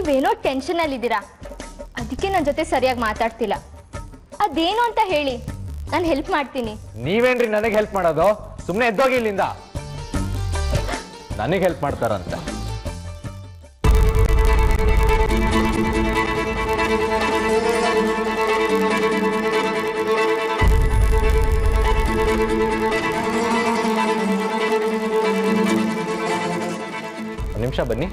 ನೀವೇನೋ ಟೆನ್ಷನಲ್ಲಿದ್ದೀರಾ, ಅದಕ್ಕೆ ನನ್ನ ಜೊತೆ ಸರಿಯಾಗಿ ಮಾತಾಡ್ತಿಲ್ಲ. ಅದೇನು ಅಂತ ಹೇಳಿ, ನಾನು ಹೆಲ್ಪ್ ಮಾಡ್ತೀನಿ. ನೀವೇನ್ರಿ ನನಗೆ ಹೆಲ್ಪ್ ಮಾಡೋದು? ಸುಮ್ಮನೆ ಎದ್ದೋಗಿ ಇಲ್ಲಿಂದ. ನನಗೆ ಹೆಲ್ಪ್ ಮಾಡ್ತಾರಂತೆ. ಒಂದು ನಿಮಿಷ ಬನ್ನಿ.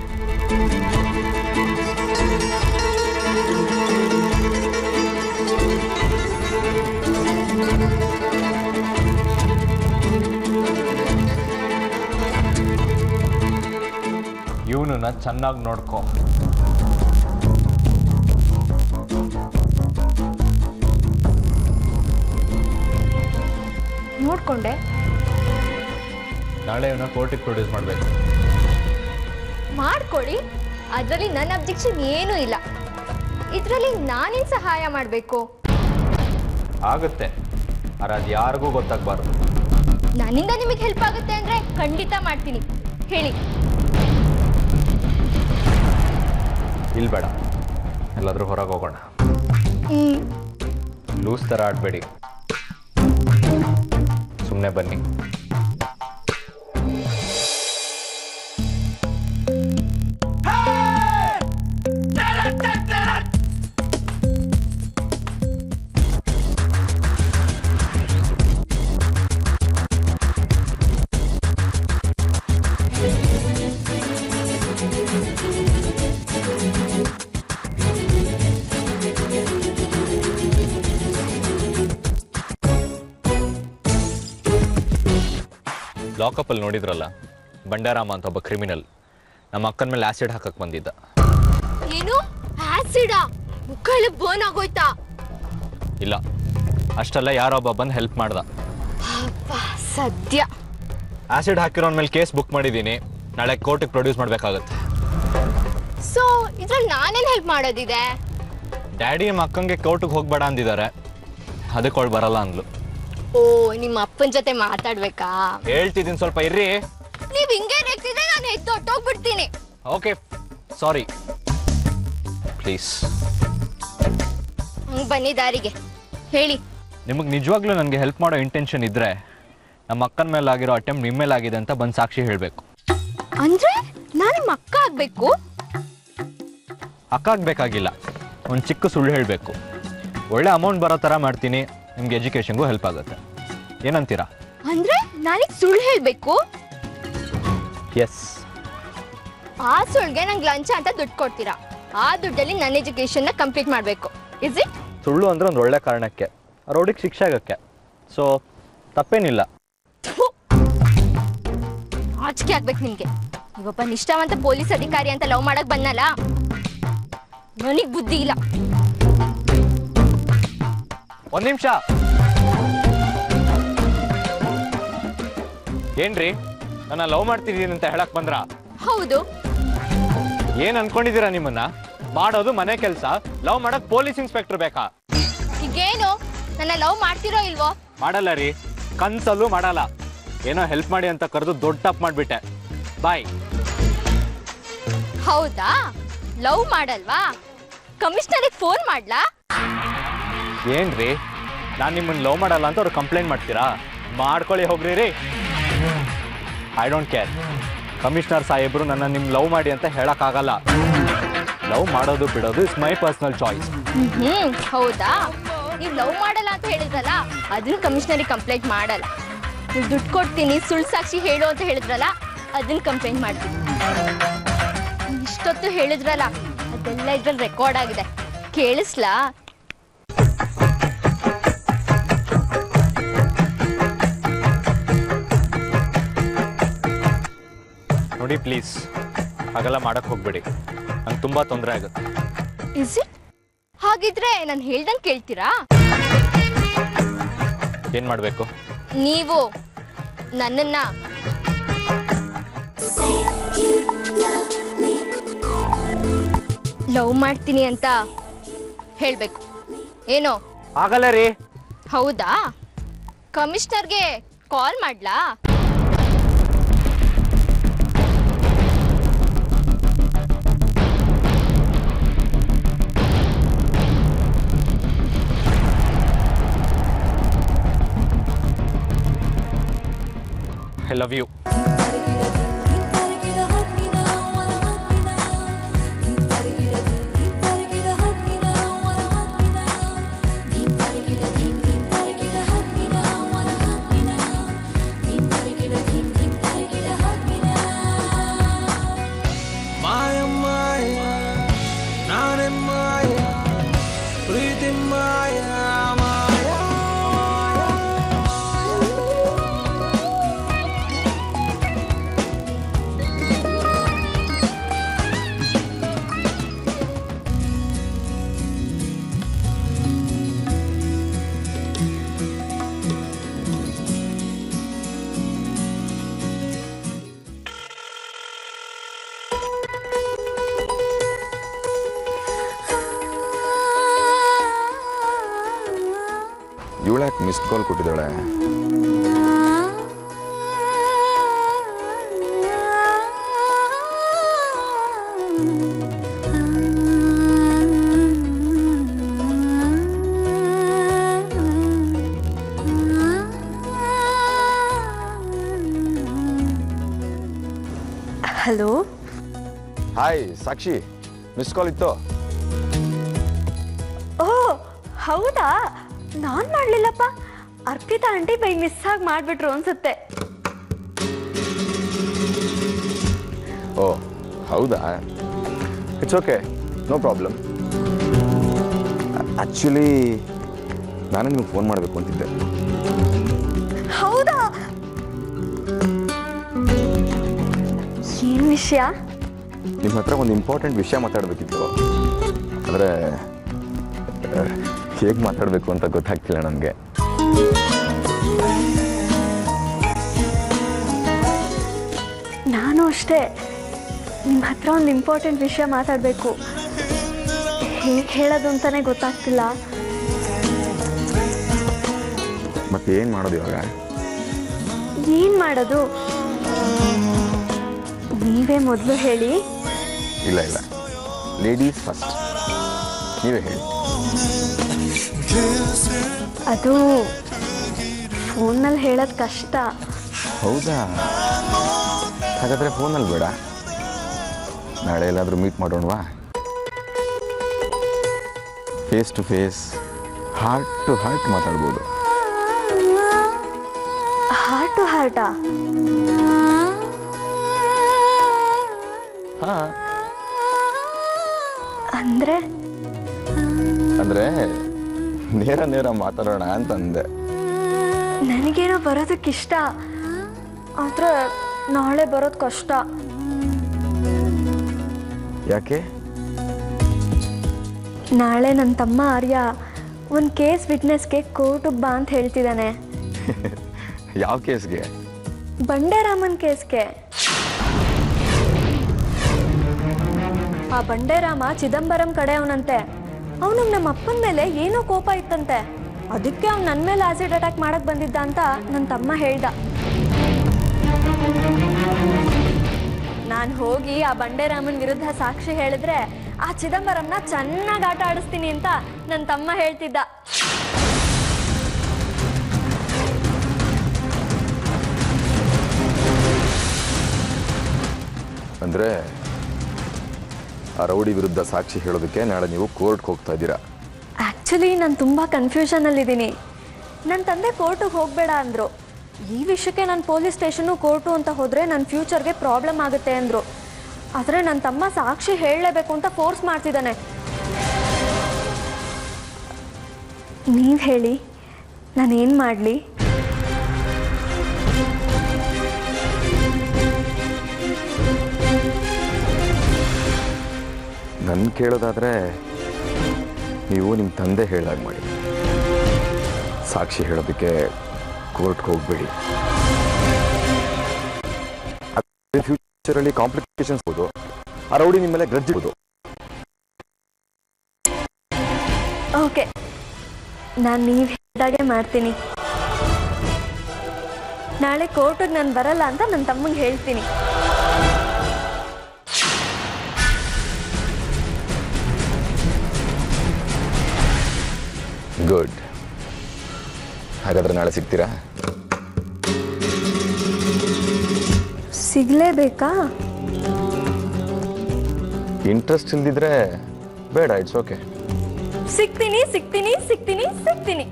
ಇವನನ್ನ ಚೆನ್ನಾಗಿ ನೋಡ್ಕೋ. ನೋಡ್ಕೊಂಡೆ. ನಾಳೆ ಇವನ್ನ ಕೋರ್ಟಿಗೆ ಪ್ರೊಡ್ಯೂಸ್ ಮಾಡಬೇಕು. ಮಾಡ್ಕೊಡಿ, ಅದರಲ್ಲಿ ನನ್ನ ಅಬ್ಜೆಕ್ಷನ್ ಏನೂ ಇಲ್ಲ. ಇದರಲ್ಲಿ ನಾನೇನು ಸಹಾಯ ಮಾಡಬೇಕು? ಆಗುತ್ತೆ, ಆದರೆ ಅದು ಯಾರಿಗೂ ಗೊತ್ತಾಗಬಾರ್ದು. ನನ್ನಿಂದ ನಿಮಗೆ ಹೆಲ್ಪ್ ಆಗುತ್ತೆ ಅಂದರೆ ಖಂಡಿತ ಮಾಡ್ತೀನಿ. ಹೇಳಿ. ಇಲ್ಲಿ ಬೇಡ, ಎಲ್ಲಾದರೂ ಹೊರಗೆ ಹೋಗೋಣ. ಲೂಸ್ ಥರ ಆಡಬೇಡಿ, ಸುಮ್ಮನೆ ಬನ್ನಿ. ಲಾಕಪ್ಪಲ್ಲಿ ನೋಡಿದ್ರಲ್ಲ, ಬಂಡಾರಾಮ ಅಂತ ಒಬ್ಬ ಕ್ರಿಮಿನಲ್ ನಮ್ಮ ಅಕ್ಕನ ಮೇಲೆ ಆಸಿಡ್ ಹಾಕಕ್ಕೆ ಬಂದಿದ್ದ. ಏನು ಆಸಿಡ್? ಮುಖ ಎಲ್ಲ ಬರ್ನ್ ಆಗೋಯ್ತಾ? ಇಲ್ಲ, ಅಷ್ಟೆಲ್ಲ ಯಾರೊಬ್ಬ ಬಂದು ಹೆಲ್ಪ್ ಮಾಡ್ದ. ಸದ್ಯ ಆಸಿಡ್ ಹಾಕಿರೋನ್ ಮೇಲೆ ಕೇಸ್ ಬುಕ್ ಮಾಡಿದ್ದೀನಿ. ನಾಳೆ ಕೋರ್ಟಿಗೆ ಪ್ರೊಡ್ಯೂಸ್ ಮಾಡಬೇಕಾಗತ್ತೆ. ಸೊ ಇದ್ರಲ್ಲಿ ನಾನೇನು ಹೆಲ್ಪ್ ಮಾಡೋದಿದೆ? ಡ್ಯಾಡಿ ನಮ್ಮ ಅಕ್ಕಂಗೆ ಕೋರ್ಟಿಗೆ ಹೋಗ್ಬೇಡ ಅಂದಿದ್ದಾರೆ, ಅದಕ್ಕೆ ಅವಳು ಬರಲ್ಲ ಅಂದ್ಲು. ಓ, ನಿಮ್ಮ ಅಪ್ಪನ ಜೊತೆ ಮಾತಾಡ್ಬೇಕಾ? ಹೇಳ್ತಿದ್ದೀನಿ, ಸ್ವಲ್ಪ ಇರ್ರಿ. ನೀವ್ ಹಿಂಗೆ ರೇಗ್ತಿದ್ರೆ ನಾನು ಎದ್ದೊಟ್ಟೋಗ್ಬಿಡ್ತೀನಿ. Okay, sorry, please. ಬನ್ನಿ ದಾರಿಗೆ. ಹೇಳಿ. ನಿಮಗೆ ನಿಜವಾಗ್ಲೂ ನನಗೆ ಹೆಲ್ಪ್ ಮಾಡೋ ಇಂಟೆನ್ಷನ್ ಇದ್ದರೆ ನಮ್ಮ ಅಕ್ಕನ ಮೇಲೆ ಆಗಿರೋ ಅಟೆಂಪ್ಟ್ ನಿಮ್ಮ ಮೇಲೆ ಆಗಿದೆ ಅಂತ ಬಂದು ಸಾಕ್ಷಿ ಹೇಳಬೇಕು. ಅಂದ್ರೆ ನಾನು ನಿಮ್ಮ ಅಕ್ಕ ಆಗ್ಬೇಕು? ಅಕ್ಕ ಆಗಬೇಕಾಗಿಲ್ಲ, ಒಂದು ಚಿಕ್ಕ ಸುಳ್ಳು ಹೇಳಬೇಕು. ಒಳ್ಳೆ ಅಮೌಂಟ್ ಬರೋ ಥರ ಮಾಡ್ತೀನಿ, ನಿಮ್ಗೆ ಎಜುಕೇಷನ್ಗೂ ಹೆಲ್ಪ್ ಆಗುತ್ತೆ. ಏನಂತೀರಾ? ಅಂದ್ರೆ ನಾನೀಗ ಸುಳ್ಳು ಹೇಳ್ಬೇಕು? ಎಸ್. ಆ ಸುಳ್ಳಿಗೆ ನಂಗೆ ಲಂಚ ಅಂತ ದುಡ್ಡು ಕೊಡ್ತೀರಾ? ಆ ದುಡ್ಡಲ್ಲಿ ನನ್ನ ಎಜುಕೇಶನ್ನ ಕಂಪ್ಲೀಟ್ ಮಾಡಬೇಕು, ಇಸ್ ಇಟ್? ಸುಳ್ಳು ಅಂದ್ರೆ ಒಂದು ಒಳ್ಳೆ ಕಾರಣಕ್ಕೆ, ರೋಡಿಗೆ ಶಿಕ್ಷೆ ಆಗಕ್ಕೆ. ಸೊ ತಪ್ಪೇನಿಲ್ಲ. ಆಚಿಕೆ ಆಗ್ಬೇಕು ನಿಮ್ಗೆ. ಇವೊಬ್ಬ ನಿಷ್ಠಾವಂತ ಪೊಲೀಸ್ ಅಧಿಕಾರಿ ಅಂತ ಲವ್ ಮಾಡಕ್ ಬಂದಲ್ಲ, ನನಗ್ ಬುದ್ಧಿ ಇಲ್ಲ. ಒಂದು ನಿಮಿಷ. ಏನ್ರಿ, ನನ್ನ ಲವ್ ಮಾಡ್ತಿದ್ದೀನಿ ಅಂತ ಹೇಳಕ್ ಬಂದ್ರ? ಹೌದು. ಏನ್ ಅನ್ಕೊಂಡಿದ್ದೀರಾ? ನಿಮ್ಮನ್ನ ಮಾಡೋದು ಮನೆ ಕೆಲಸ, ಲವ್ ಮಾಡಕ್ ಪೊಲೀಸ್ ಇನ್ಸ್ಪೆಕ್ಟರ್ ಬೇಕಾ? ಈಗೇನು ನನ್ನ ಲವ್ ಮಾಡ್ತಿರೋ ಇಲ್ವೋ? ಮಾಡಲ್ಲ ರೀ, ಕನ್ಸಲ್ಲೂ ಮಾಡಲ್ಲ. ಏನೋ ಹೆಲ್ಪ್ ಮಾಡಿ ಅಂತ ಕರೆದು ದೊಡ್ಡ ತಪ್ಪು ಮಾಡ್ಬಿಟ್ಟೆ. ಬಾಯ್. ಹೌದಾ? ಲವ್ ಮಾಡಲ್ವಾ? ಕಮಿಷನರಿಗೆ ಫೋನ್ ಮಾಡ್ಲಾ? ಏನ್ರಿ, ನಾನು ನಿಮ್ಮನ್ನ ಲವ್ ಮಾಡಲ್ಲ ಅಂತ ಅವ್ರು ಕಂಪ್ಲೇಂಟ್ ಮಾಡ್ತೀರಾ? ಮಾಡ್ಕೊಳ್ಳಿ, ಹೋಗ್ರಿ ರೀ. I don't care. ಕಮಿಷನರ್ ಸಾಹೇಬ್ರು ನನ್ನ ನಿಮ್ ಲವ್ ಮಾಡಿ ಅಂತ ಹೇಳಕ್ಕಾಗಲ್ಲ. ಲವ್ ಮಾಡೋದು ಬಿಡೋದು ಇಸ್ ಮೈ ಪರ್ಸನಲ್ ಚಾಯ್ಸ್. ಹೌದಾ? ನೀವು ಲವ್ ಮಾಡಲ್ಲ ಅಂತ ಹೇಳಿದ್ರಲ್ಲ, ಅದನ್ನ ಕಮಿಷನರಿಗೆ ಕಂಪ್ಲೇಂಟ್ ಮಾಡಲ್ಲ. ನೀವು ದುಡ್ಡು ಕೊಡ್ತೀನಿ, ಸುಳ್ಳು ಸಾಕ್ಷಿ ಹೇಳು ಅಂತ ಹೇಳಿದ್ರಲ್ಲ, ಅದನ್ನ ಕಂಪ್ಲೇಂಟ್ ಮಾಡ್ತೀನಿ. ಇಷ್ಟೊತ್ತು ಹೇಳಿದ್ರಲ್ಲ, ಅದೆಲ್ಲ ಇದ್ರಲ್ಲಿ ರೆಕಾರ್ಡ್ ಆಗಿದೆ, ಕೇಳಿಸ್ಲಾ? ನೋಡಿ ಪ್ಲೀಸ್, ಹಾಗೆಲ್ಲ ಮಾಡಕ್ ಹೋಗ್ಬೇಡಿ, ನಂಗೆ ತುಂಬಾ ತೊಂದರೆ ಆಗುತ್ತೆ. Is it? ಹಾಗಿದ್ರೆ ನಾನು ಹೇಳ್ದಂಗೆ ಕೇಳ್ತೀರಾ? ಏನ್ ಮಾಡ್ಬೇಕು? ನೀವು ನನ್ನನ್ನ ಲವ್ ಮಾಡ್ತೀನಿ ಅಂತ ಹೇಳ್ಬೇಕು. ಏನೋ? ಆಗಲ್ಲ ರೀ. ಹೌದಾ? ಕಮಿಷನರ್ಗೆ ಕಾಲ್ ಮಾಡ್ಲಾ? I love you. ಇವಳ್ಯಾಕೆ ಮಿಸ್ಡ್ ಕಾಲ್ ಕೊಟ್ಟಿದ್ದಾಳೆ? Hello, hi Sakshi, missed call ಇತ್ತು. ಓ ಹೌದಾ, ನಾನ್ ಮಾಡ್ಲಿಲ್ಲಪ್ಪ. ಅರ್ಪಿತಾ ಆಂಟಿ ಬೈ ಮಿಸ್ ಆಗಿ ಮಾಡ್ಬಿಟ್ರು ಅನ್ಸುತ್ತೆ. ಓ ಹೌದಾ, it's okay, no problem. Actually ನಾನು ನಿಮ್ಗೆ ಫೋನ್ ಮಾಡಬೇಕು ಅಂತಿದ್ದೆ. ಹೌದಾ, ಏನ್ ವಿಷಯ? ನಿಮ್ಮ ಹತ್ರ ಒಂದು ಇಂಪಾರ್ಟೆಂಟ್ ವಿಷಯ ಮಾತಾಡಬೇಕಿತ್ತು. ಆದರೆ ಹೇಗೆ ಮಾತಾಡಬೇಕು ಅಂತ ಗೊತ್ತಾಗ್ತಿಲ್ಲ ನನಗೆ. ನಾನು ಅಷ್ಟೇ, ನಿಮ್ಮ ಹತ್ರ ಒಂದು ಇಂಪಾರ್ಟೆಂಟ್ ವಿಷಯ ಮಾತಾಡಬೇಕು. ಹೇಗೆ ಹೇಳೋದು ಅಂತಾನೆ ಗೊತ್ತಾಗ್ತಿಲ್ಲ. ಮತ್ತೆ ಏನು ಮಾಡೋದು ಇವಾಗ? ಏನು ಮಾಡೋದು? ನೀವೇ ಮೊದಲು ಹೇಳಿ. ಇಲ್ಲ ಇಲ್ಲ, ಲೇಡೀಸ್ ಫಸ್ಟ್, ನೀವೇ ಹೇಳಿ. ಅದು ಫೋನಲ್ಲಿ ಹೇಳೋದು ಕಷ್ಟ. ಹೌದಾ, ಹಾಗಾದರೆ ಫೋನಲ್ಲಿ ಬೇಡ, ನಾಳೆ ಎಲ್ಲಾದರೂ ಮೀಟ್ ಮಾಡೋಣವಾ? Face to face, heart to heart ಮಾತಾಡ್ಬೋದು. ಹಾರ್ಟ್ ಟು ಹಾರ್ಟಾ? ಹಾಂ, ಅಂದರೆ ಅಂದರೆ ನೇರ ನೇರ ಮಾತಾಡೋಣ ಅಂತಂದೆ. ನನಗೇನೋ ಬರೋದಕ್ಕಿಷ್ಟ, ಆದರೆ ನಾಳೆ ಬರೋದು ಕಷ್ಟ. ಯಾಕೆ? ನಾಳೆ ನನ್ನ ತಮ್ಮ ಆರ್ಯ ಒಂದು ಕೇಸ್ ವಿಟ್ನೆಸ್ಗೆ ಕೋರ್ಟಿಗೆ ಬಾ ಅಂತ ಹೇಳ್ತಿದ್ದಾನೆ. ಯಾವ ಕೇಸ್ಗೆ? ಬಂಡೆರಾಮನ್ ಕೇಸ್ಗೆ. ಆ ಬಂಡೆರಾಮ ಚಿದಂಬರಂ ಕಡೆ ಅವನಂತೆ. ಅವನಿಗೆ ನಮ್ಮ ಅಪ್ಪನ ಮೇಲೆ ಏನೋ ಕೋಪ ಇತ್ತಂತೆ, ಅದಕ್ಕೆ ಅವ್ನು ನನ್ನ ಮೇಲೆ ಆಸಿಡ್ ಅಟ್ಯಾಕ್ ಮಾಡಕ್ ಬಂದಿದ್ದ ಅಂತ ನನ್ನ ತಮ್ಮ ಹೇಳ್ದ. ನಾನು ಹೋಗಿ ಆ ಬಂಡೆರಾಮನ್ ವಿರುದ್ಧ ಸಾಕ್ಷಿ ಹೇಳಿದ್ರೆ ಆ ಚಿದಂಬರಂನ ಚೆನ್ನಾಗಿ ಆಟ ಆಡಿಸ್ತೀನಿ ಅಂತ ನನ್ನ ತಮ್ಮ ಹೇಳ್ತಿದ್ದ. ಅಂದರೆ ಆ ರೌಡಿ ವಿರುದ್ಧ ಸಾಕ್ಷಿ ಹೇಳೋದಕ್ಕೆ ನಾಳೆ ನೀವು ಕೋರ್ಟ್ಗೆ ಹೋಗ್ತಾ ಇದ್ದೀರಾ? ಆ್ಯಕ್ಚುಲಿ ನಾನು ತುಂಬ ಕನ್ಫ್ಯೂಷನಲ್ಲಿದ್ದೀನಿ. ನನ್ನ ತಂದೆ ಕೋರ್ಟಿಗೆ ಹೋಗಬೇಡ ಅಂದರು. ಈ ವಿಷಯಕ್ಕೆ ನಾನು ಪೊಲೀಸ್ ಸ್ಟೇಷನು ಕೋರ್ಟು ಅಂತ ಹೋದರೆ ನನ್ನ ಫ್ಯೂಚರ್ಗೆ ಪ್ರಾಬ್ಲಮ್ ಆಗುತ್ತೆ ಅಂದರು. ಆದರೆ ನನ್ನ ತಮ್ಮ ಸಾಕ್ಷಿ ಹೇಳಲೇಬೇಕು ಅಂತ ಫೋರ್ಸ್ ಮಾಡ್ತಿದ್ದಾನೆ. ನೀವು ಹೇಳಿ, ನಾನೇನು ಮಾಡಲಿ? ನನ್ನ ಕೇಳೋದಾದರೆ ನೀವು ನಿಮ್ಮ ತಂದೆ ಹೇಳಿದಾಗ ಮಾಡಿ. ಸಾಕ್ಷಿ ಹೇಳೋದಕ್ಕೆ ಕೋರ್ಟ್ಗೆ ಹೋಗಬೇಡಿ. ಫ್ಯೂಚರಲ್ಲಿ ಕಾಂಪ್ಲಿಕೇಶನ್ಸ್ ಬೋದು, ಆ ರೌಡಿ ನಿಮ್ಮ ಮೇಲೆ ಗ್ರಜ್ ಇರ್ಬೋದು. ಓಕೆ, ನಾನು ನೀವು ಹೇಳಿದಾಗೆ ಮಾಡ್ತೀನಿ. ನಾಳೆ ಕೋರ್ಟಿಗೆ ನಾನು ಬರಲ್ಲ ಅಂತ ನನ್ನ ತಮ್ಮಂಗೆ ಹೇಳ್ತೀನಿ. ಗುಡ್. ಹಾಗಾದರೆ ನಾಳೆ ಸಿಗ್ತೀರಾ? ಸಿಗಲೇಬೇಕಾ? ಇಂಟ್ರೆಸ್ಟ್ ಇಲ್ದಿದ್ರೆ ಬೇಡ, ಇಟ್ಸ್ ಓಕೆ. ಸಿಗ್ತೀನಿ ಸಿಗ್ತೀನಿ ಸಿಗ್ತೀನಿ ಸಿಗ್ತೀನಿ.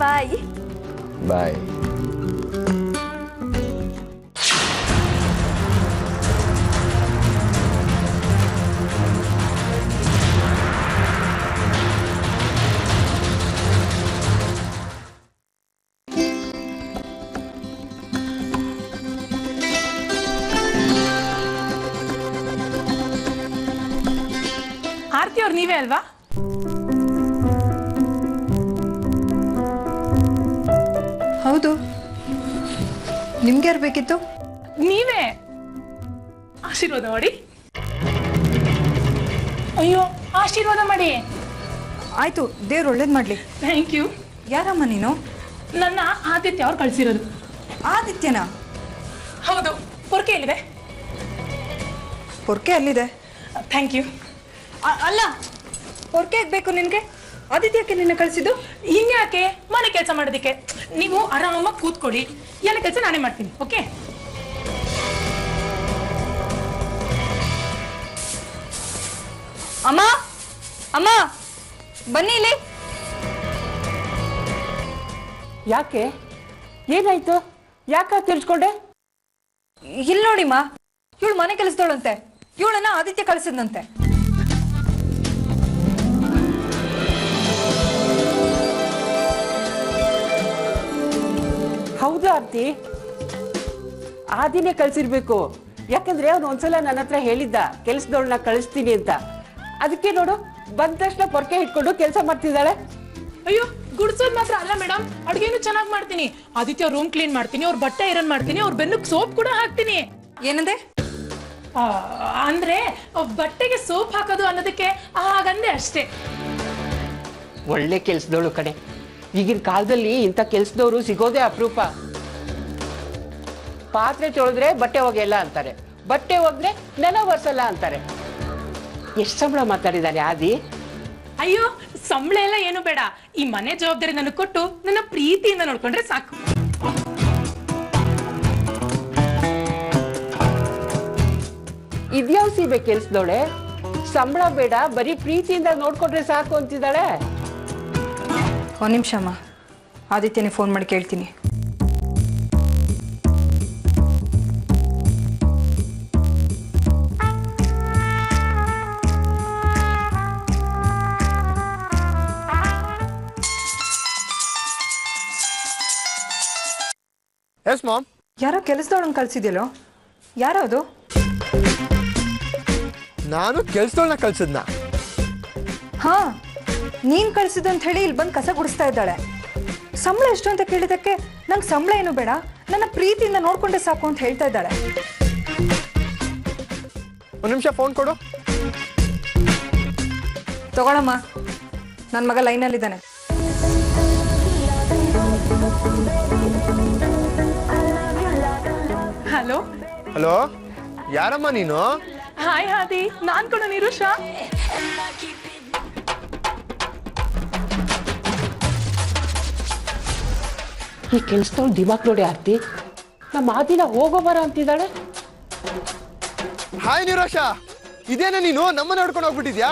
ಬಾಯ್ ಬಾಯ್. ಆರ್ತಿ ಅವ್ರು ನೀವೇ ಅಲ್ವಾ? ಹೌದು, ನಿಮ್ಗೆ ಯಾರು ಬೇಕಿತ್ತು? ನೀವೇ. ಆಶೀರ್ವಾದ ಮಾಡಿ. ಅಯ್ಯೋ, ಆಶೀರ್ವಾದ ಮಾಡಿ. ಆಯ್ತು, ದೇವ್ರು ಒಳ್ಳೇದು ಮಾಡಲಿ. Thank you. ಯಾರಮ್ಮ ನೀನು? ನನ್ನ ಆದಿತ್ಯ ಅವ್ರು ಕಳಿಸಿರೋದು. ಆದಿತ್ಯನಾ? ಹೌದು. ಪೊರ್ಕೆ ಎಲ್ಲಿದೆ? ಪೊರ್ಕೆ ಅಲ್ಲಿದೆ. Thank you. ಅಲ್ಲ, ಪೊರ್ಕೆ ಬೇಕು ನಿನಗೆ? ಆದಿತ್ಯಕ್ಕೆ ನಿನ್ನ ಕಳಿಸಿದ್ದು? ಹಿಂಗ್ಯಾಕೆ? ಮನೆ ಕೆಲಸ ಮಾಡೋದಕ್ಕೆ. ನೀವು ಆರಾಮಾಗಿ ಕೂತ್ಕೊಳ್ಳಿ, ಎಲ್ಲ ಕೆಲಸ ನಾನೇ ಮಾಡ್ತೀನಿ. ಓಕೆ? ಅಮ್ಮ ಅಮ್ಮ ಬನ್ನಿ ಇಲ್ಲಿ. ಯಾಕೆ? ಏನಾಯ್ತು? ಯಾಕೆ ತಿಳ್ಸ್ಕೊಂಡೆ? ಇಲ್ಲಿ ನೋಡಿಮ್ಮ, ಇವಳು ಮನೆ ಕೆಲಸದವಳಂತೆ. ಇವಳನ್ನ ಆದಿತ್ಯ ಕಳಿಸಿದ್ನಂತೆ. ಹೌದಾ ಆರ್ತಿ? ಆ ದಿನ ಕಳ್ಸಿರ್ಬೇಕು. ಯಾಕಂದ್ರೆ ಅವನು ಒಂದ್ಸಲ ನನ್ನ ಹತ್ರ ಹೇಳಿದ್ದ ಕೆಲ್ಸದವಳನ್ನ ಕಳಿಸ್ತೀನಿ ಅಂತ. ಅದಕ್ಕೆ ನೋಡು, ಬಂದ ತಕ್ಷಣ ಪೊರ್ಕೆ ಇಟ್ಕೊಂಡು ಕೆಲಸ ಮಾಡ್ತಿದ್ದಾಳೆ. ಅಯ್ಯೋ, ಗುಡ್ಸೋದ್ ಮಾತ್ರ ಅಲ್ಲ ಮೇಡಮ್, ಅಡ್ಗೆನು ಚೆನ್ನಾಗಿ ಮಾಡ್ತೀನಿ. ಆದಿತ್ಯ ರೂಮ್ ಕ್ಲೀನ್ ಮಾಡ್ತೀನಿ, ಅವ್ರ ಬಟ್ಟೆ ಐರನ್ ಮಾಡ್ತೀನಿ, ಅವ್ರ ಬೆನ್ನಿಗೆ ಸೋಪ್ ಕೂಡ ಹಾಕ್ತೀನಿ. ಏನಂದೆ? ಅಂದ್ರೆ ಬಟ್ಟೆಗೆ ಸೋಪ್ ಹಾಕೋದು ಅನ್ನೋದಕ್ಕೆ ಹಾಗಂದೆ ಅಷ್ಟೇ. ಒಳ್ಳೆ ಕೆಲ್ಸದವಳು ಕಡೆ. ಈಗಿನ ಕಾಲದಲ್ಲಿ ಇಂಥ ಕೆಲ್ಸದವರು ಸಿಗೋದೇ ಅಪರೂಪ. ಪಾತ್ರೆ ತೊಳೆದ್ರೆ ಬಟ್ಟೆ ಒಗೆಯಲ್ಲ ಅಂತಾರೆ, ಬಟ್ಟೆ ಒಗೆದ್ರೆ ನೆಲ ಒರೆಸಲ್ಲ ಅಂತಾರೆ. ಎಷ್ಟು ಸಂಬಳ ಮಾತಾಡಿದ್ದಾರೆ ಆದಿ? ಅಯ್ಯೋ, ಸಂಬಳ ಎಲ್ಲ ಏನು ಬೇಡ. ಈ ಮನೆ ಜವಾಬ್ದಾರಿ ನನಗೆ ಕೊಟ್ಟು ನನ್ನ ಪ್ರೀತಿಯಿಂದ ನೋಡ್ಕೊಂಡ್ರೆ ಸಾಕು. ಇದ್ಯಾವ ಸೀಬೆ ಕೆಲ್ಸದವಳೆ? ಸಂಬಳ ಬೇಡ, ಬರೀ ಪ್ರೀತಿಯಿಂದ ನೋಡ್ಕೊಂಡ್ರೆ ಸಾಕು ಅಂತಿದ್ದಾಳೆ. ಒಂದು ನಿಮಿಷ ಅಮ್ಮ, ಆದಿತ್ಯನೇ ಫೋನ್ ಮಾಡಿ ಕೇಳ್ತೀನಿ. Yes ma'am. ಯಾರೋ ಕೆಲಸದವಳನ್ನ ಕಳ್ಸಿದ್ಯಲ್ಲೋ? ಯಾರದು? ನಾನು ಕೆಲ್ಸದವಳನ್ನ ಕಳ್ಸಿದ್ನ? ಹಾ, ನೀನ್ ಕಳ್ಸಿದಂತ ಹೇಳಿ ಇಲ್ಲಿ ಬಂದು ಕಸ ಗುಡಿಸ್ತಾ ಇದ್ದಾಳೆ. ಸಂಬಳ ಎಷ್ಟು ಅಂತ ಕೇಳಿದಕ್ಕೆ ನಂಗೆ ಸಂಬಳ ಏನು ಬೇಡ, ನನ್ನ ಪ್ರೀತಿಯಿಂದ ನೋಡ್ಕೊಂಡೆ ಸಾಕು ಅಂತ ಹೇಳ್ತಾ ಇದ್ದಾಳೆ. ಒಂದು ನಿಮಿಷ ಫೋನ್ ಕೊಡು. ತಗೊಳಮ್ಮ, ನನ್ನ ಮಗ ಲೈನಲ್ಲಿದ್ದಾನೆ. ಹಲೋ. ಹಲೋ, ಯಾರಮ್ಮ ನೀನು? ಹಾಯ್ ಹಾದಿ, ನಾನ್ ಕೂಡ ನಿರುಷಾ. ಈ ಕೆಲ್ಸದವಳು ದಿಮಾಕ್ ನೋಡಿ ಆರ್ತಿ, ನಮ್ಮ ಆದಿನ ಹೋಗೋ ಬರ ಅಂತಿದ್ದಾಳೆ. ಹಾಯ್ ನಿರೋಷ, ಇದೇನ ನೀನು ನಮ್ಮನ್ನ ನೋಡ್ಕೊಂಡು ಹೋಗ್ಬಿಟ್ಟಿದ್ಯಾ?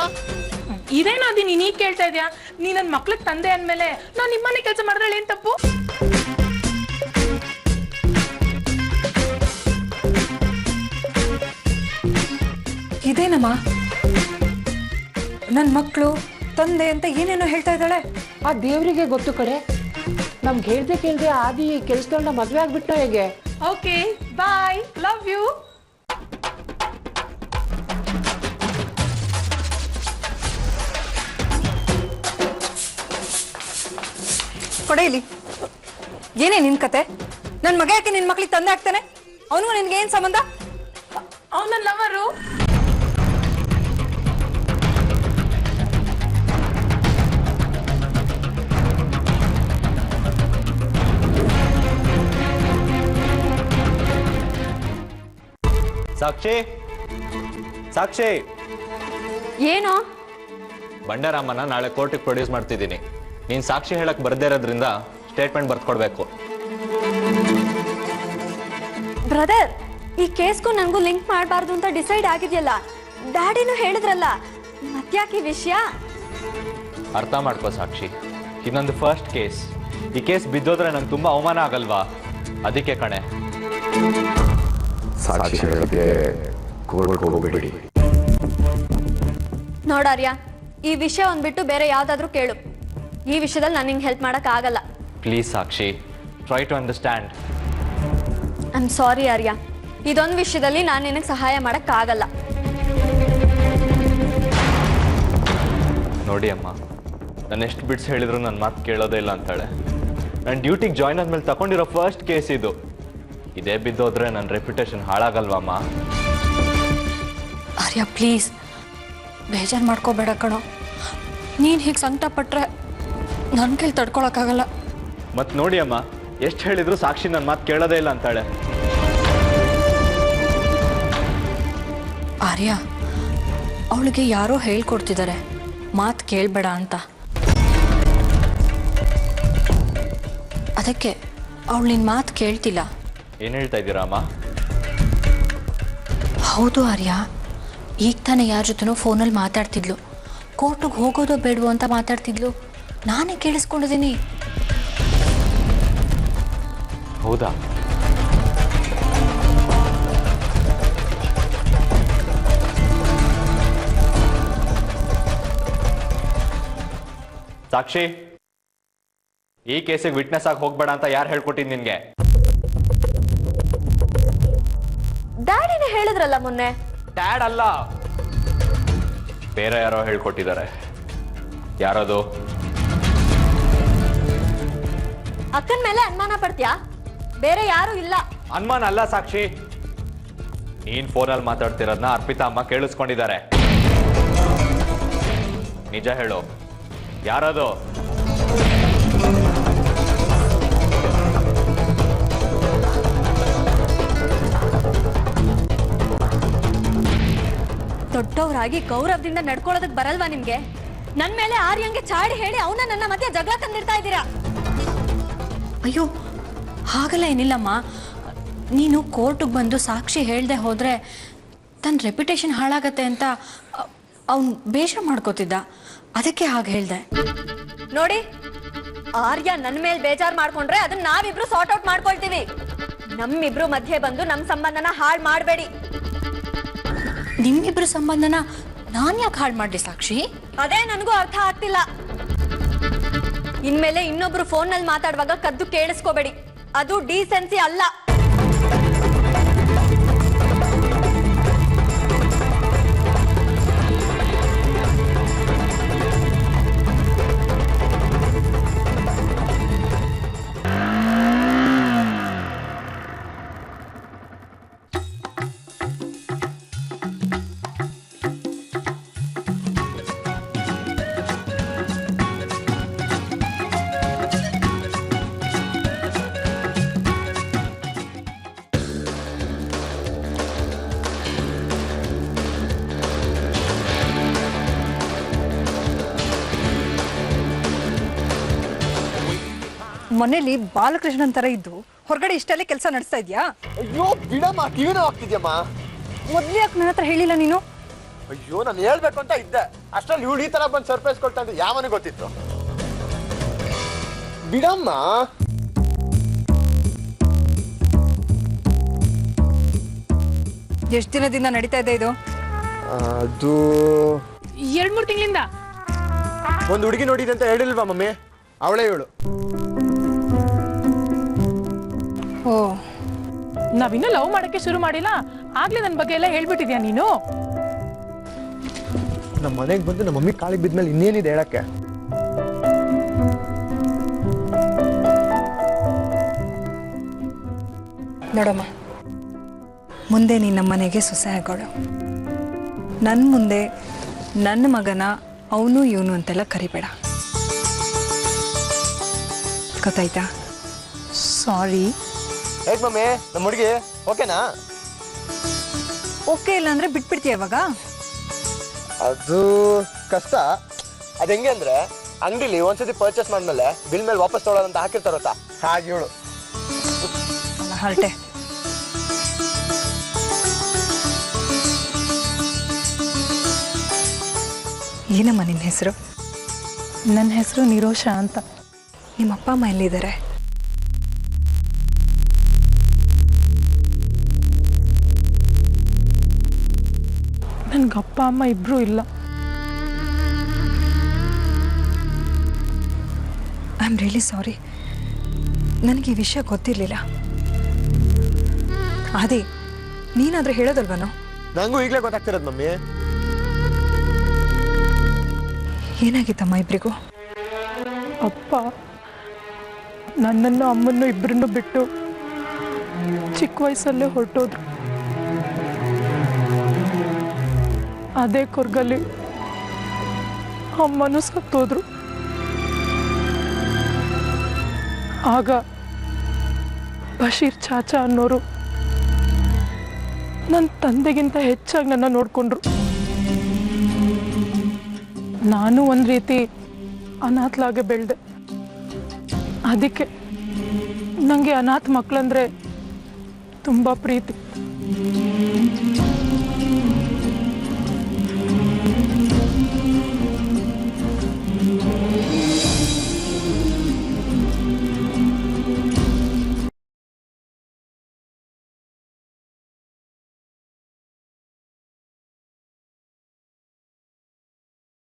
ಇದೇನಾದಿ ನೀನ್ ಈಗ ಕೇಳ್ತಾ ಇದ್ಯಾ? ನೀ ನನ್ ಮಕ್ಳಿಗೆ ತಂದೆ ಅಂದ್ಮೇಲೆ ನಾನ್ ನಿಮ್ಮನೆ ಕೆಲಸ ಮಾಡಿದ್ರೆ ಏನ್ ತಪ್ಪು? ಇದೇನಮ್ಮ, ನನ್ನ ಮಕ್ಕಳು ತಂದೆ ಅಂತ ಏನೇನೋ ಹೇಳ್ತಾ ಇದ್ದಾಳೆ. ಆ ದೇವರಿಗೆ ಗೊತ್ತು ಕಡೆ. ನಮ್ಗೆ ಹೇಳ್ದೆ ಕೇಳ್ದೆ ಆದಿ ಕೆಲ್ಸದವಳನ್ನ ಮದ್ವೆ ಆಗ್ಬಿಟ್ಟ ಹೇಗೆ? Okay, bye, love you. ಕೊಡೆ ಇಲ್ಲಿ. ಏನೇ ನಿನ್ ಕತೆ? ನನ್ನ ಮಗ ಯಾಕೆ ನಿನ್ ಮಕ್ಳಿಗೆ ತಂದೆ ಆಗ್ತಾನೆ? ಅವನಿಗೂ ನಿನ್ಗೆ ಏನ್ ಸಂಬಂಧ? ಅವನ ಲವರು. ಸಾಕ್ಷಿ, ಸಾಕ್ಷಿ. ಏನೋ? ಬಂಡಾರಮ್ಮನ ನಾಳೆ ಕೋರ್ಟಿಗೆ ಪ್ರೊಡ್ಯೂಸ್ ಮಾಡ್ತಿದ್ದೀನಿ. ನೀನು ಸಾಕ್ಷಿ ಹೇಳಕ್ ಬರ್ದೇ ಇರೋದ್ರಿಂದ ಸ್ಟೇಟ್ಮೆಂಟ್ ಬರ್ಕೊಡ್ಬೇಕು. ಬ್ರದರ್, ಈ ಕೇಸ್ಗೂ ನನಗೂ ಲಿಂಕ್ ಮಾಡಬಾರ್ದು ಅಂತ ಡಿಸೈಡ್ ಆಗಿದೆಯಲ್ಲ. ಡ್ಯಾಡಿನೂ ಹೇಳಿದ್ರಲ್ಲ, ಮತ್ತ್ಯಾಕೆ ಈ ವಿಷಯ? ಅರ್ಥ ಮಾಡ್ಕೋ ಸಾಕ್ಷಿ, ಇದೊಂದು ಫಸ್ಟ್ ಕೇಸ್. ಈ ಕೇಸ್ ಬಿದ್ದೋದ್ರೆ ನಂಗೆ ತುಂಬ ಅವಮಾನ ಆಗಲ್ವಾ? ಅದಕ್ಕೆ ಕಣೆ. ಸಾಕ್ಷಿ ಹೇಳೋದಕ್ಕೆ ಕೋರ್ಟ್ಗೆ ಹೋಗಬೇಡಿ. ನೋಡಾರ್ಯ, ಈ ವಿಷಯ ಒಂದ್ಬಿಟ್ಟು ಬೇರೆ ಯಾವ್ದಾದ್ರು ಕೇಳು. ಈ ವಿಷಯದಲ್ಲಿ ನಾನು ನಿಂಗೆ ಹೆಲ್ಪ್ ಮಾಡಕ್ ಆಗಲ್ಲ. Please Sakshi, try to understand. I am sorry Arya, ಇದೊಂದು ವಿಷಯದಲ್ಲಿ ನಾನು ನಿನಗೆ ಸಹಾಯ ಮಾಡಕ್ ಆಗಲ್ಲ. ನೋಡಿ ಅಮ್ಮ, ನಾನು ಎಷ್ಟು ಬಿಡ್ಸ್ ಹೇಳಿದ್ರು ನನ್ನ ಮಾತು ಕೇಳೋದೇ ಇಲ್ಲ ಅಂತಾಳೆ. ನನ್ನ ಡ್ಯೂಟಿಗೆ ಜಾಯ್ನ್ ಆದ್ಮೇಲೆ ತಗೊಂಡಿರೋ ಫಸ್ಟ್ ಕೇಸ್ ಇದು. ಇದೇ ಬಿದ್ದೋದ್ರೆ ನನ್ನ ರೆಪ್ಯುಟೇಷನ್ ಹಾಳಾಗಲ್ವಮ್ಮ? ಆರ್ಯ ಪ್ಲೀಸ್ ಬೇಜಾರು ಮಾಡ್ಕೋಬೇಡ ಕಣೋ. ನೀನು ಹೀಗೆ ಸಂಕಟ ಪಟ್ರೆ ನನ್ನ ಕೈಲಿ ತಡ್ಕೊಳಕ್ಕಾಗಲ್ಲ. ಮತ್ತು ನೋಡಿ ಅಮ್ಮ, ಎಷ್ಟು ಹೇಳಿದ್ರು ಸಾಕ್ಷಿ ನನ್ನ ಮಾತು ಕೇಳೋದೇ ಇಲ್ಲ ಅಂತಾಳೆ. ಆರ್ಯ, ಅವಳಿಗೆ ಯಾರೋ ಹೇಳ್ಕೊಡ್ತಿದ್ದಾರೆ ಮಾತು ಕೇಳಬೇಡ ಅಂತ. ಅದಕ್ಕೆ ಅವಳು ನಿನ್ನ ಮಾತು ಕೇಳ್ತಿಲ್ಲ. ಏನು ಹೇಳ್ತಾ ಇದ್ದೀರಾ ಅಮ್ಮ? ಹೌದು ಆರ್ಯ, ಈಗ ತಾನೇ ಯಾರ ಜೊತೆನೋ ಫೋನಲ್ಲಿ ಮಾತಾಡ್ತಿದ್ಲು. ಕೋರ್ಟಿಗೆ ಹೋಗೋದೋ ಬೇಡವೋ ಅಂತ ಮಾತಾಡ್ತಿದ್ಲು. ನಾನೇ ಕೇಳಿಸ್ಕೊಂಡಿದ್ದೀನಿ. ಹೌದಾ? ಸಾಕ್ಷಿ, ಈ ಕೇಸಿಗೆ ವಿಟ್ನೆಸ್ ಆಗಿ ಹೋಗ್ಬೇಡ ಅಂತ ಯಾರು ಹೇಳ್ಕೊಟ್ಟಿದ್ ನಿನ್ಗೆ? ಡ್ಯಾಡಿನೇ ಹೇಳಿದ್ರಲ್ಲ ಮೊನ್ನೆ. ಡ್ಯಾಡ್ ಅಲ್ಲ, ಬೇರೆ ಯಾರೋ ಹೇಳ್ಕೊಟ್ಟಿದ್ದಾರೆ. ಯಾರದು? ಅಕ್ಕನ ಮೇಲೆ ಅನುಮಾನ ಪಡ್ತೀಯಾ? ಬೇರೆ ಯಾರು ಇಲ್ಲ. ಅನುಮಾನ ಅಲ್ಲ ಸಾಕ್ಷಿ, ನೀನ್ ಫೋನಲ್ಲಿ ಮಾತಾಡ್ತಿರೋದನ್ನ ಅರ್ಪಿತಾ ಅಮ್ಮ ಕೇಳಿಸ್ಕೊಂಡಿದ್ದಾರೆ. ನಿಜ ಹೇಳು, ಯಾರದು? ದೊಡ್ಡವರಾಗಿ ಗೌರವದಿಂದ ನಡ್ಕೊಳ್ಳೋದಕ್ಕೆ ಬರಲ್ವಾ ನಿಮ್ಗೆ? ನನ್ ಮೇಲೆ ಆರ್ಯಂಗೆ ಚಾಡಿ ಹೇಳಿ ಅವನ ನನ್ನ ಮಧ್ಯೆ ಜಗಳ ತಂದಿರ್ತಾ ಇದ್ದೀರಾ. ಅಯ್ಯೋ ಹಾಗಲ್ಲ ಏನಿಲ್ಲಮ್ಮ. ನೀನು ಕೋರ್ಟಿಗೆ ಬಂದು ಸಾಕ್ಷಿ ಹೇಳ್ದೆ ಹೋದರೆ ತನ್ನ ರೆಪ್ಯುಟೇಷನ್ ಹಾಳಾಗತ್ತೆ ಅಂತ ಅವನು ಬೇಜಾರು ಮಾಡ್ಕೋತಿದ್ದ. ಅದಕ್ಕೆ ಹಾಗೆ ಹೇಳ್ದೆ. ನೋಡಿ, ಆರ್ಯ ನನ್ನ ಮೇಲೆ ಬೇಜಾರು ಮಾಡ್ಕೊಂಡ್ರೆ ಅದನ್ನ ನಾವಿಬ್ರು ಸಾರ್ಟ್ ಔಟ್ ಮಾಡ್ಕೊಳ್ತೀವಿ. ನಮ್ಮಿಬ್ರು ಮಧ್ಯೆ ಬಂದು ನಮ್ಮ ಸಂಬಂಧನ ಹಾಳು ಮಾಡಬೇಡಿ. ನಿಮ್ಮಿಬ್ರು ಸಂಬಂಧನ ನಾನು ಯಾಕೆ ಹಾಳು ಮಾಡ್ದೆ ಸಾಕ್ಷಿ? ಅದೇ ನನಗೂ ಅರ್ಥ ಆಗ್ತಿಲ್ಲ. ಇನ್ಮೇಲೆ ಇನ್ನೊಬ್ರು ಫೋನ್ನಲ್ಲಿ ಮಾತಾಡುವಾಗ ಕದ್ದು ಕೇಳಿಸ್ಕೋಬೇಡಿ. ಅದು ಡೀಸೆನ್ಸಿ ಅಲ್ಲ. ಮನೇಲಿ ಬಾಲಕೃಷ್ಣನ್ ತರ ಇದ್ದು ಹೊರಗಡೆ ಇಷ್ಟಲ್ಲೇ ಕೆಲಸ ನಡೆಸ್ತಾ ಇದ್ಯಾ? ಅಯ್ಯೋ ಬಿಡಮ್ಮ, ಕಿವಿನೋ ಆಗ್ತಿದ್ಯಮ್ಮ. ಮೊದ್ಲು ಯಾಕೆ ನನ್ನ ಹತ್ರ ಹೇಳಿಲ್ಲ ನೀನು? ಅಯ್ಯೋ, ನಾನು ಹೇಳ್ಬೇಕು ಅಂತ ಇದ್ದೆ. ಅಷ್ಟ್ರಲ್ಲಿ ಇವಳು ಈ ತರ ಬಂದು ಸರ್ಪ್ರೈಸ್ ಕೊಡ್ತಾ ಅಂತ ಯಾವನಿಗೆ ಗೊತ್ತಿತ್ತು? ಬಿಡಮ್ಮ. ಎಷ್ಟು ದಿನದಿಂದ ನಡೀತಾ ಇದೆ ಇದು? ಅದು 2-3 ತಿಂಗಳಿಂದ. ಒಂದು ಹುಡುಗಿ ನೋಡಿದೆ ಅಂತ ಹೇಳಿಲ್ವಾ ಮಮ್ಮಿ? ಅವಳೇ ಇವಳು. ಓ, ನಾವಿನ್ನೂ ಲವ್ ಮಾಡಕ್ಕೆ ಶುರು ಮಾಡಿಲ್ಲ, ಆಗ್ಲೇ ನನ್ನ ಬಗ್ಗೆ ಎಲ್ಲ ಹೇಳ್ಬಿಟ್ಟಿದ್ಯಾ ನೀನು? ನಮ್ಮ ಮನೆಗೆ ಬಂದು ನಮ್ಮ ಮಮ್ಮಿ ಕಾಲಿಗೆ ಬಿದ್ಮೇಲೆ ಇನ್ನೇನಿದೆ ಹೇಳಕ್ಕೆ? ನೋಡಮ್ಮ, ಮುಂದೆ ನೀನು ನಮ್ಮ ಮನೆಗೆ ಸೊಸೆ ಆಗೋಳು. ನನ್ನ ಮುಂದೆ ನನ್ನ ಮಗನ ಅವನು ಇವನು ಅಂತೆಲ್ಲ ಕರಿಬೇಡ, ಗೊತ್ತಾಯ್ತಾ? ಸಾರಿ. ಹೇಗ್ ಮಮ್ಮಿ, ನಮ್ಮ ಹುಡುಗಿ ಓಕೆನಾ? ಓಕೆ ಇಲ್ಲ ಅಂದ್ರೆ ಬಿಟ್ಬಿಡ್ತೀಯ ಇವಾಗ? ಅದು ಕಷ್ಟ. ಅದು ಹೆಂಗೆ ಅಂದ್ರೆ, ಅಂಗಡಿಲಿ ಒಂದ್ಸತಿ ಪರ್ಚೇಸ್ ಮಾಡಿದ್ಮೇಲೆ ಬಿಲ್ ಮೇಲೆ ವಾಪಸ್ ತೊಗೊಳ್ಳೋದಂತ ಹಾಕಿರ್ತಾರತ್ತ, ಹಾಗೆ ಇವಳು. ಹರಟೆ. ಏನಮ್ಮ ನಿನ್ನ ಹೆಸರು? ನನ್ನ ಹೆಸರು ನಿರೋಷ ಅಂತ. ನಿಮ್ಮ ಅಪ್ಪ ಅಮ್ಮ ಎಲ್ಲಿದ್ದಾರೆ? ನನಗೆ ಅಪ್ಪ ಅಮ್ಮ ಇಬ್ಬರೂ ಇಲ್ಲ. I am really sorry. ನನಗೆ ಈ ವಿಷಯ ಗೊತ್ತಿರಲಿಲ್ಲ. ಆದಿ, ನೀನಾದರೂ ಹೇಳೋದಲ್ವನೋ? ನಂಗೂ ಈಗಲೇ ಗೊತ್ತಾಗ್ತಿರೋದು ಮಮ್ಮಿ. ಏನಾಗಿತ್ತಮ್ಮ ಇಬ್ಬರಿಗೂ? ಅಪ್ಪ ನನ್ನನ್ನು ಅಮ್ಮನ್ನು ಇಬ್ಬರನ್ನು ಬಿಟ್ಟು ಚಿಕ್ಕ ವಯಸ್ಸಲ್ಲೇ ಹೊರಟೋದ್ರು. ಅದೇ ಕೊರ್ಗಲ್ಲಿ ಅಮ್ಮನೂ ಸತ್ತೋದ್ರು. ಆಗ ಬಶೀರ್ ಚಾಚಾ ಅನ್ನೋರು ನನ್ನ ತಂದೆಗಿಂತ ಹೆಚ್ಚಾಗಿ ನನ್ನ ನೋಡಿಕೊಂಡ್ರು. ನಾನು ಒಂದು ರೀತಿ ಅನಾಥಲಾಗೆ ಬೆಳೆದೆ. ಅದಕ್ಕೆ ನನಗೆ ಅನಾಥ ಮಕ್ಕಳಂದ್ರೆ ತುಂಬ ಪ್ರೀತಿ.